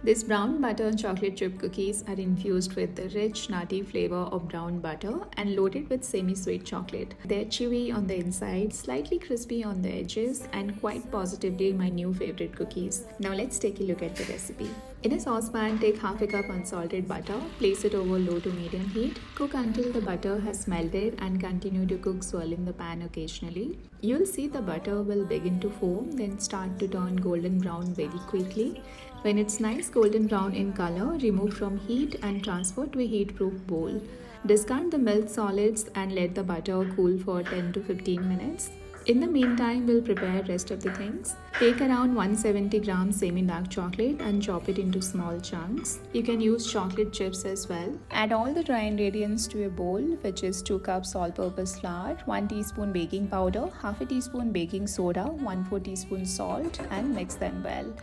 These brown butter and chocolate chip cookies are infused with the rich, nutty flavor of brown butter and loaded with semi-sweet chocolate. They're chewy on the inside, slightly crispy on the edges, and quite positively my new favorite cookies. Now let's take a look at the recipe. In a saucepan, take half a cup unsalted butter, place it over low to medium heat, cook until the butter has melted and continue to cook, swirling the pan occasionally. You'll see the butter will begin to foam, then start to turn golden brown very quickly. When it's nice golden brown in color, remove from heat and transfer to a heat-proof bowl. Discard the milk solids and let the butter cool for 10 to 15 minutes. In the meantime, we'll prepare rest of the things. Take around 170 grams semi-dark chocolate and chop it into small chunks. You can use chocolate chips as well. Add all the dry ingredients to a bowl, which is 2 cups all-purpose flour, 1 teaspoon baking powder, half a teaspoon baking soda, 1/4 teaspoon salt, and mix them well.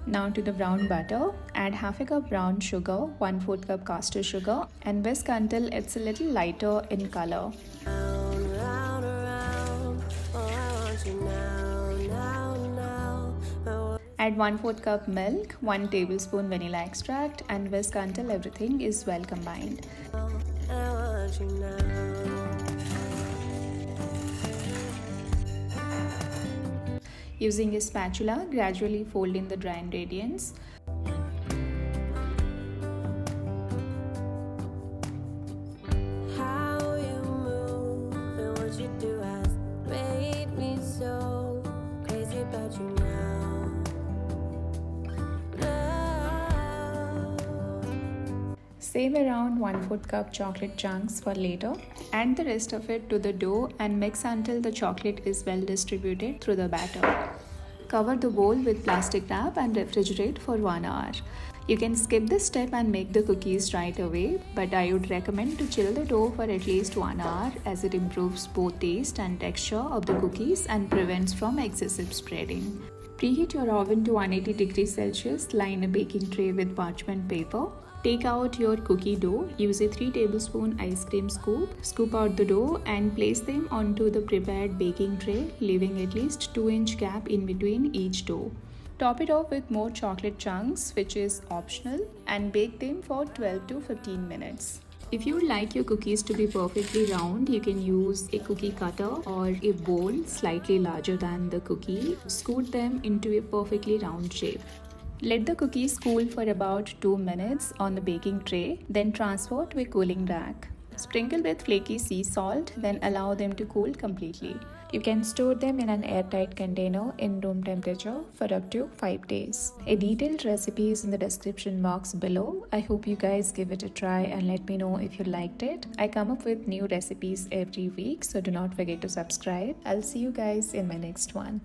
Now to the brown butter, add half a cup brown sugar, 1/4 cup caster sugar, and whisk until it's a little lighter in color. Add 1/4 cup milk, 1 tablespoon vanilla extract, and whisk until everything is well combined. Using a spatula, gradually fold in the dry ingredients. How you move and what you do has made me so crazy about you now. Save around 1/4 cup chocolate chunks for later. Add the rest of it to the dough and mix until the chocolate is well distributed through the batter. Cover the bowl with plastic wrap and refrigerate for 1 hour. You can skip this step and make the cookies right away, but I would recommend to chill the dough for at least 1 hour as it improves both taste and texture of the cookies and prevents from excessive spreading. Preheat your oven to 180 degrees Celsius. Line a baking tray with parchment paper. Take out your cookie dough, use a 3 tablespoon ice cream scoop, scoop out the dough and place them onto the prepared baking tray, leaving at least 2-inch gap in between each dough. Top it off with more chocolate chunks, which is optional, and bake them for 12 to 15 minutes. If you would like your cookies to be perfectly round, you can use a cookie cutter or a bowl slightly larger than the cookie. Scoot them into a perfectly round shape. Let the cookies cool for about 2 minutes on the baking tray, then transfer to a cooling rack. Sprinkle with flaky sea salt, then allow them to cool completely. You can store them in an airtight container in room temperature for up to 5 days. A detailed recipe is in the description box below. I hope you guys give it a try and let me know if you liked it. I come up with new recipes every week, so do not forget to subscribe. I'll see you guys in my next one.